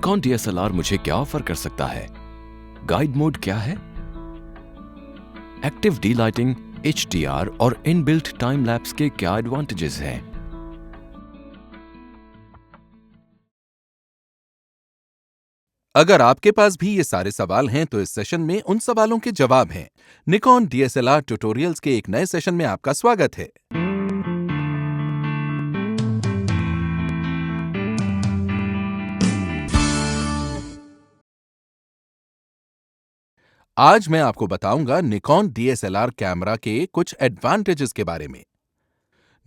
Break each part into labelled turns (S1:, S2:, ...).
S1: Nikon DSLR मुझे क्या offer कर सकता है? गाइड मोड क्या है? एक्टिव डी लाइटिंग, HDR और इनबिल्ट टाइम लैप्स के क्या एडवांटेजेस हैं?
S2: अगर आपके पास भी ये सारे सवाल हैं तो इस सेशन में उन सवालों के जवाब हैं। निकॉन डीएसएलआर ट्यूटोरियल्स के एक नए सेशन में आपका स्वागत है। आज मैं आपको बताऊंगा निकॉन डीएसएलआर कैमरा के कुछ एडवांटेजेस के बारे में।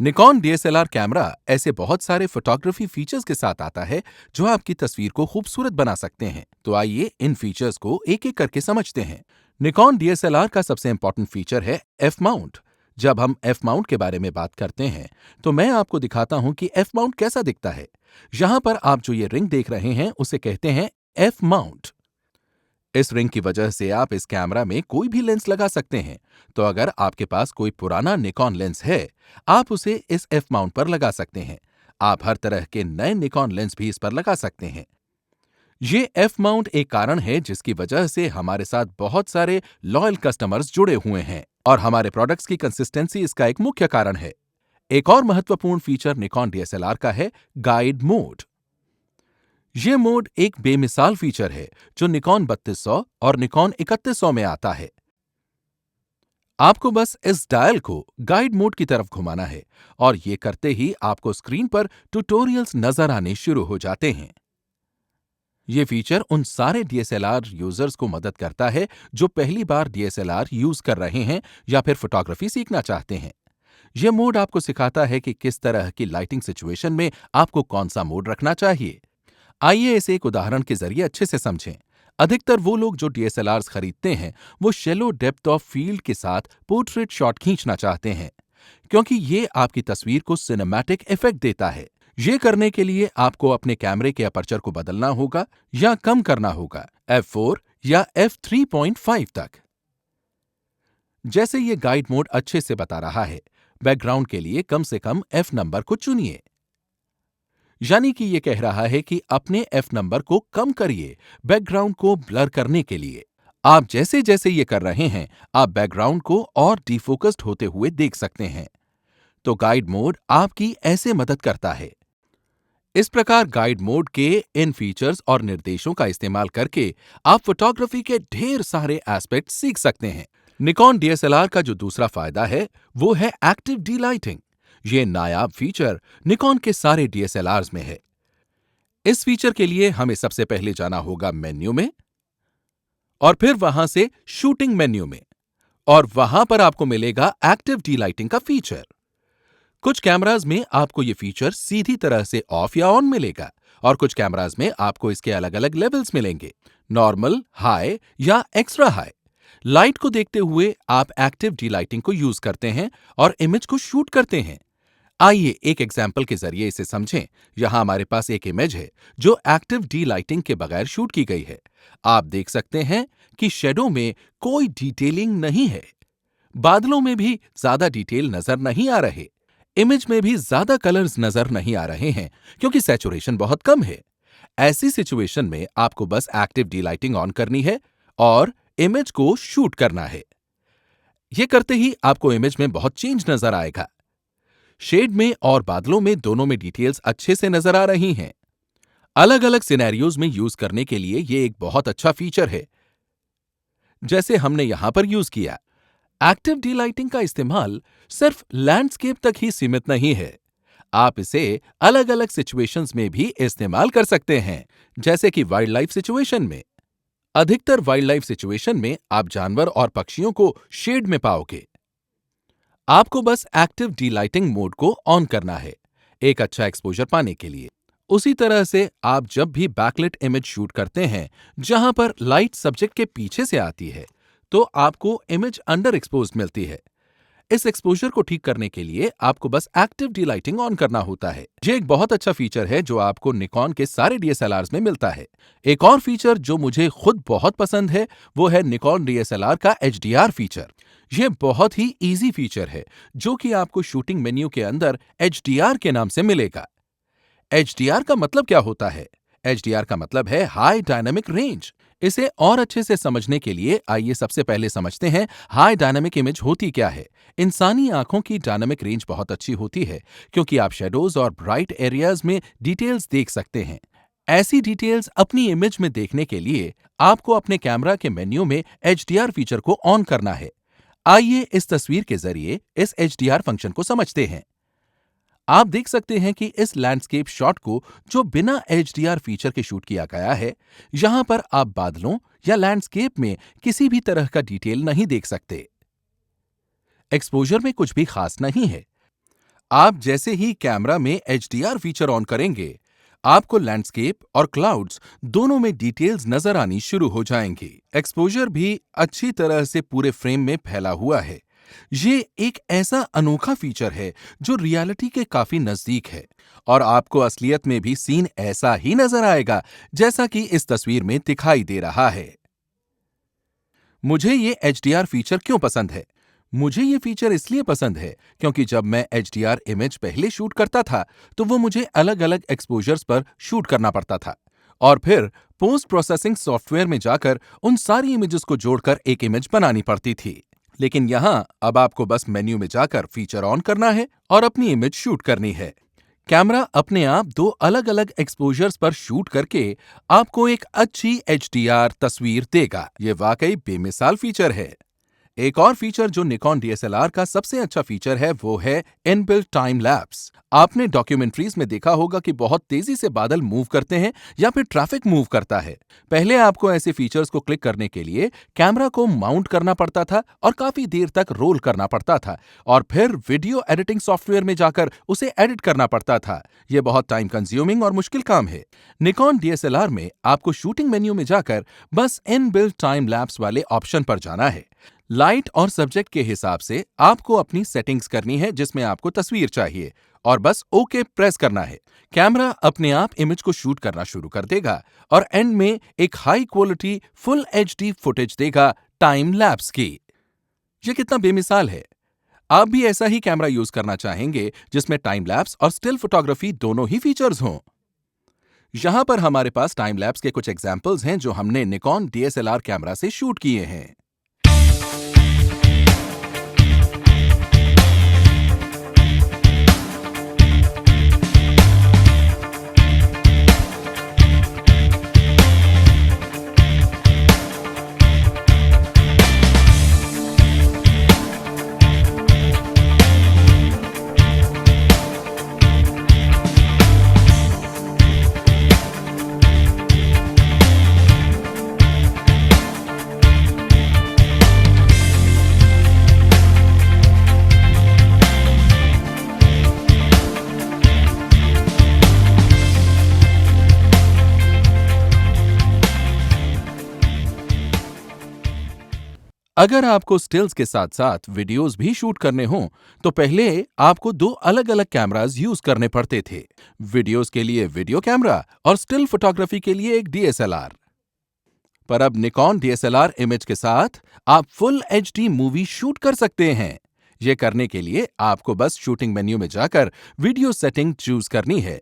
S2: निकॉन डीएसएलआर कैमरा ऐसे बहुत सारे फोटोग्राफी फीचर्स के साथ आता है जो आपकी तस्वीर को खूबसूरत बना सकते हैं। तो आइए इन फीचर्स को एक एक करके समझते हैं। निकॉन डीएसएलआर का सबसे इंपॉर्टेंट फीचर है एफ माउंट। जब हम एफ माउंट के बारे में बात करते हैं तो मैं आपको दिखाता हूं कि एफ माउंट कैसा दिखता है। यहां पर आप जो ये रिंग देख रहे हैं उसे कहते हैं एफ माउंट। इस रिंग की वजह से आप इस कैमरा में कोई भी लेंस लगा सकते हैं। तो अगर आपके पास कोई पुराना निकॉन लेंस है, आप उसे इस एफ माउंट पर लगा सकते हैं। आप हर तरह के नए निकॉन लेंस भी इस पर लगा सकते हैं। ये एफ माउंट एक कारण है जिसकी वजह से हमारे साथ बहुत सारे लॉयल कस्टमर्स जुड़े हुए हैं और हमारे प्रोडक्ट्स की कंसिस्टेंसी इसका एक मुख्य कारण है। एक और महत्वपूर्ण फीचर निकॉन डीएसएलआर का है गाइड मोड। यह मोड एक बेमिसाल फीचर है जो निकॉन 3200 और निकॉन 3100 में आता है। आपको बस इस डायल को गाइड मोड की तरफ घुमाना है और ये करते ही आपको स्क्रीन पर ट्यूटोरियल्स नजर आने शुरू हो जाते हैं। ये फीचर उन सारे डीएसएलआर यूजर्स को मदद करता है जो पहली बार डीएसएलआर यूज कर रहे हैं या फिर फोटोग्राफी सीखना चाहते हैं। यह मोड आपको सिखाता है कि किस तरह की लाइटिंग सिचुएशन में आपको कौन सा मोड रखना चाहिए। आइए इसे एक उदाहरण के जरिए अच्छे से समझें। अधिकतर वो लोग जो डीएसएलआर्स खरीदते हैं वो शैलो डेप्थ ऑफ फील्ड के साथ पोर्ट्रेट शॉट खींचना चाहते हैं क्योंकि ये आपकी तस्वीर को सिनेमैटिक इफेक्ट देता है। ये करने के लिए आपको अपने कैमरे के अपर्चर को बदलना होगा या कम करना होगा f4 या f3.5 तक। जैसे ये गाइड मोड अच्छे से बता रहा है, बैकग्राउंड के लिए कम से कम f नंबर को चुनिए। यानी कि ये कह रहा है कि अपने एफ नंबर को कम करिए बैकग्राउंड को ब्लर करने के लिए। आप जैसे जैसे ये कर रहे हैं, आप बैकग्राउंड को और डिफोकस्ड होते हुए देख सकते हैं। तो गाइड मोड आपकी ऐसे मदद करता है। इस प्रकार गाइड मोड के इन फीचर्स और निर्देशों का इस्तेमाल करके आप फोटोग्राफी के ढेर सारे एस्पेक्ट सीख सकते हैं। निकॉन डीएसएलआर का जो दूसरा फायदा है वो है एक्टिव डी लाइटिंग। ये नायाब फीचर निकॉन के सारे डीएसएलआर्स में है। इस फीचर के लिए हमें सबसे पहले जाना होगा मेन्यू में और फिर वहां से शूटिंग मेन्यू में और वहां पर आपको मिलेगा एक्टिव डी लाइटिंग का फीचर। कुछ कैमराज में आपको ये फीचर सीधी तरह से ऑफ या ऑन मिलेगा और कुछ कैमराज में आपको इसके अलग अलग लेवल्स मिलेंगे, नॉर्मल, हाई या एक्स्ट्रा हाई। लाइट को देखते हुए आप एक्टिव डी लाइटिंग को यूज करते हैं और इमेज को शूट करते हैं। आइए एक एग्जाम्पल के जरिए इसे समझें। यहां हमारे पास एक इमेज है जो एक्टिव डी लाइटिंग के बगैर शूट की गई है। आप देख सकते हैं कि शेडो में कोई डिटेलिंग नहीं है, बादलों में भी ज्यादा डिटेल नजर नहीं आ रहे, इमेज में भी ज्यादा कलर्स नजर नहीं आ रहे हैं क्योंकि सैचुरेशन बहुत कम है। ऐसी सिचुएशन में आपको बस एक्टिव डी लाइटिंग ऑन करनी है और इमेज को शूट करना है। यह करते ही आपको इमेज में बहुत चेंज नजर आएगा। शेड में और बादलों में दोनों में डिटेल्स अच्छे से नजर आ रही हैं। अलग अलग सिनेरियोज में यूज करने के लिए यह एक बहुत अच्छा फीचर है, जैसे हमने यहां पर यूज किया। एक्टिव डी लाइटिंग का इस्तेमाल सिर्फ लैंडस्केप तक ही सीमित नहीं है। आप इसे अलग अलग सिचुएशंस में भी इस्तेमाल कर सकते हैं, जैसे कि वाइल्ड लाइफ सिचुएशन में। अधिकतर वाइल्ड लाइफ सिचुएशन में आप जानवर और पक्षियों को शेड में पाओगे। आपको बस एक्टिव डी लाइटिंग मोड को ऑन करना है एक अच्छा एक्सपोजर पाने के लिए। उसी तरह से आप जब भी बैकलिट इमेज शूट करते हैं, जहां पर लाइट सब्जेक्ट के पीछे से आती है, तो आपको इमेज अंडर एक्सपोज्ड मिलती है। इस एक्सपोजर को ठीक करने के लिए आपको बस एक्टिव डीलाइटिंग ऑन करना होता है। ये एक बहुत अच्छा फीचर है जो आपको निकॉन के सारे डीएसएलआर्स में मिलता है। एक और फीचर जो मुझे खुद बहुत पसंद है वो है निकॉन डीएसएलआर का एचडीआर फीचर। यह बहुत ही इजी फीचर है जो कि आपको शूटिंग मेन्यू के अंदर एचडीआर के नाम से मिलेगा। एचडीआर का मतलब क्या होता है? एचडीआर का मतलब है हाई डायनामिक रेंज। इसे और अच्छे से समझने के लिए आइए सबसे पहले समझते हैं हाई डायनामिक इमेज होती क्या है। इंसानी आंखों की डायनामिक रेंज बहुत अच्छी होती है क्योंकि आप शेडोज और ब्राइट एरियाज में डिटेल्स देख सकते हैं। ऐसी डिटेल्स अपनी इमेज में देखने के लिए आपको अपने कैमरा के मेन्यू में एचडीआर फीचर को ऑन करना है। आइए इस तस्वीर के जरिए इस एचडीआर फंक्शन को समझते हैं। आप देख सकते हैं कि इस लैंडस्केप शॉट को जो बिना एचडीआर फीचर के शूट किया गया है, यहां पर आप बादलों या लैंडस्केप में किसी भी तरह का डिटेल नहीं देख सकते। एक्सपोजर में कुछ भी खास नहीं है। आप जैसे ही कैमरा में एचडीआर फीचर ऑन करेंगे, आपको लैंडस्केप और क्लाउड्स दोनों में डिटेल्स नजर आनी शुरू हो जाएंगी। एक्सपोजर भी अच्छी तरह से पूरे फ्रेम में फैला हुआ है। ये एक ऐसा अनोखा फीचर है जो रियलिटी के काफी नजदीक है और आपको असलियत में भी सीन ऐसा ही नजर आएगा जैसा कि इस तस्वीर में दिखाई दे रहा है। मुझे ये एचडीआर फीचर क्यों पसंद है? मुझे ये फीचर इसलिए पसंद है क्योंकि जब मैं एचडीआर इमेज पहले शूट करता था तो वो मुझे अलग अलग एक्सपोजर्स पर शूट करना पड़ता था और फिर पोस्ट प्रोसेसिंग सॉफ्टवेयर में जाकर उन सारी इमेजेस को जोड़कर एक इमेज बनानी पड़ती थी। लेकिन यहां अब आपको बस मेन्यू में जाकर फीचर ऑन करना है और अपनी इमेज शूट करनी है। कैमरा अपने आप दो अलग अलग एक्सपोजर्स पर शूट करके आपको एक अच्छी एचडीआर तस्वीर देगा। ये वाकई बेमिसाल फीचर है। एक और फीचर जो निकॉन डीएसएलआर का सबसे अच्छा फीचर है वो है इनबिल्ट टाइम लैप्स। आपने डॉक्यूमेंट्रीज में देखा होगा कि बहुत तेजी से बादल मूव करते हैं या फिर ट्रैफिक मूव करता है। पहले आपको ऐसे फीचर्स को क्लिक करने के लिए कैमरा को माउंट करना पड़ता था और काफी देर तक रोल करना पड़ता था और फिर वीडियो एडिटिंग सॉफ्टवेयर में जाकर उसे एडिट करना पड़ता था। यह बहुत टाइम कंज्यूमिंग और मुश्किल काम है। निकॉन डीएसएलआर में आपको शूटिंग मेन्यू में जाकर बस इनबिल्ट टाइम लैप्स वाले ऑप्शन पर जाना है। लाइट और सब्जेक्ट के हिसाब से आपको अपनी सेटिंग्स करनी है जिसमें आपको तस्वीर चाहिए और बस ओके प्रेस करना है। कैमरा अपने आप इमेज को शूट करना शुरू कर देगा और एंड में एक high quality full HD footage देगा टाइम लैप्स की। ये कितना बेमिसाल है। आप भी ऐसा ही कैमरा यूज करना चाहेंगे जिसमें टाइम लैप्स और स्टिल फोटोग्राफी दोनों ही फीचर्स हों। यहां पर हमारे पास टाइम लैप्स के कुछ एग्जांपल्स हैं जो हमने निकॉन डीएसएलआर कैमरा से शूट किए हैं। अगर आपको स्टिल्स के साथ साथ वीडियोस भी शूट करने हों, तो पहले आपको दो अलग अलग कैमरास यूज करने पड़ते थे। वीडियोस के लिए वीडियो कैमरा और स्टिल फोटोग्राफी के लिए एक डीएसएलआर। पर अब निकॉन डीएसएलआर इमेज के साथ आप फुल एचडी मूवी शूट कर सकते हैं। यह करने के लिए आपको बस शूटिंग मेन्यू में जाकर वीडियो सेटिंग चूज करनी है।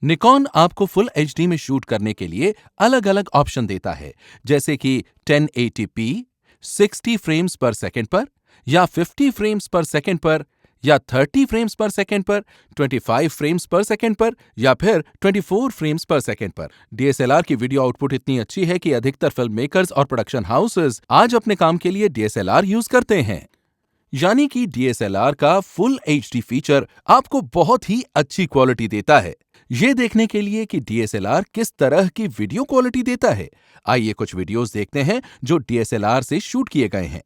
S2: निकॉन आपको फुल एचडी में शूट करने के लिए अलग अलग ऑप्शन देता है, जैसे कि 1080p, 60 फ्रेम्स पर सेकंड पर, या 50 फ्रेम्स पर सेकंड पर, या 30 फ्रेम्स पर सेकंड पर, 25 फ्रेम्स पर सेकंड पर, या फिर 24 फ्रेम्स पर सेकंड पर। डीएसएलआर की वीडियो आउटपुट इतनी अच्छी है कि अधिकतर फिल्म मेकर्स और प्रोडक्शन हाउसेस आज अपने काम के लिए डीएसएलआर यूज करते हैं। यानी कि डीएसएलआर का फुल एचडी फीचर आपको बहुत ही अच्छी क्वालिटी देता है। यह देखने के लिए कि डीएसएलआर किस तरह की वीडियो क्वालिटी देता है, आइए कुछ वीडियोस देखते हैं जो डीएसएलआर से शूट किए गए हैं।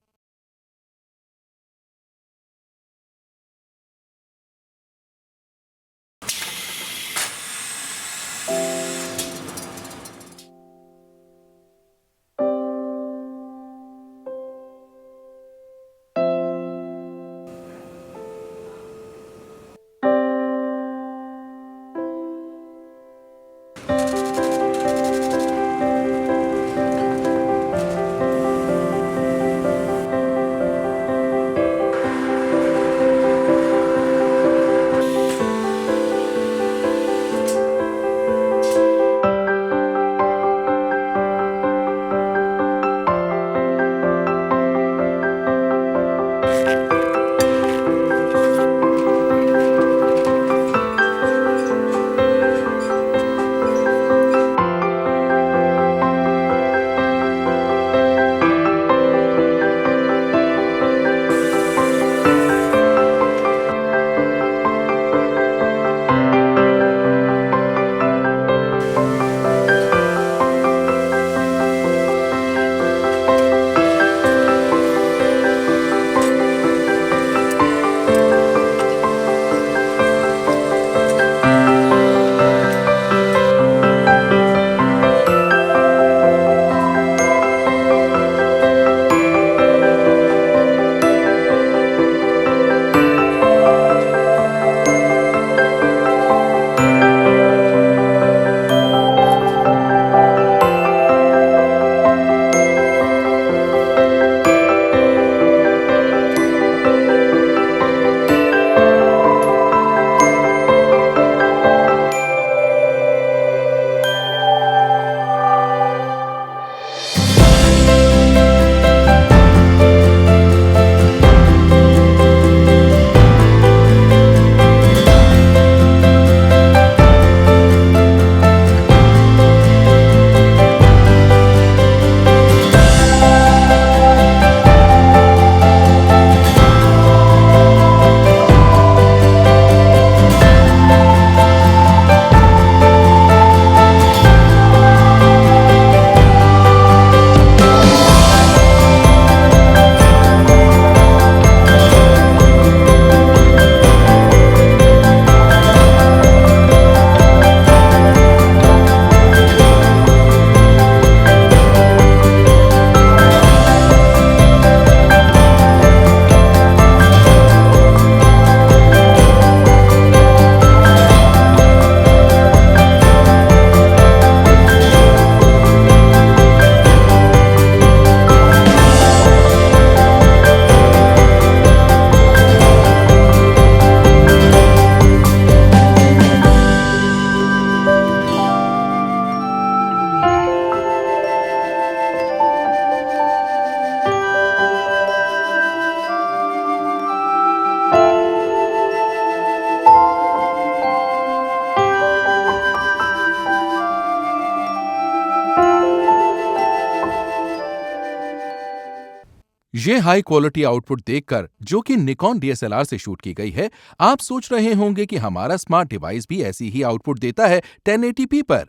S2: ये हाई क्वालिटी आउटपुट देखकर, जो कि निकॉन डीएसएलआर से शूट की गई है, आप सोच रहे होंगे कि हमारा स्मार्ट डिवाइस भी ऐसी ही आउटपुट देता है 1080p पर।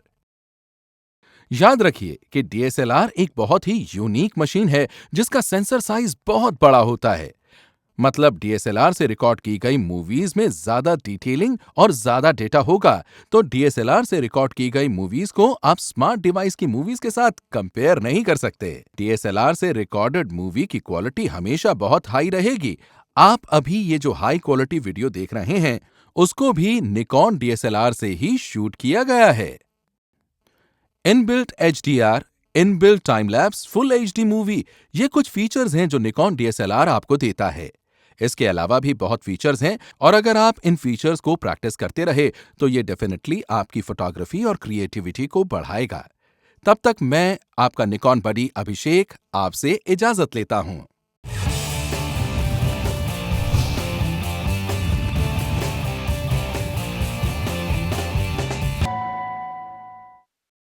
S2: याद रखिए कि डीएसएलआर एक बहुत ही यूनिक मशीन है जिसका सेंसर साइज बहुत बड़ा होता है। मतलब डीएसएलआर से रिकॉर्ड की गई मूवीज में ज्यादा डिटेलिंग और ज्यादा डेटा होगा, तो डीएसएलआर से रिकॉर्ड की गई मूवीज को आप स्मार्ट डिवाइस की मूवीज के साथ कंपेयर नहीं कर सकते। डीएसएलआर से रिकॉर्डेड मूवी की क्वालिटी हमेशा बहुत हाई रहेगी। आप अभी ये जो हाई क्वालिटी वीडियो देख रहे हैं, उसको भी निकॉन डीएसएलआर से ही शूट किया गया है। Inbuilt HDR, inbuilt time lapse, full HD movie, ये कुछ फीचर्स हैं जो निकॉन डीएसएलआर आपको देता है। इसके अलावा भी बहुत फीचर्स हैं, और अगर आप इन फीचर्स को प्रैक्टिस करते रहे तो ये डेफिनेटली आपकी फोटोग्राफी और क्रिएटिविटी को बढ़ाएगा। तब तक मैं आपका निकॉन बडी अभिषेक आपसे इजाजत लेता हूं।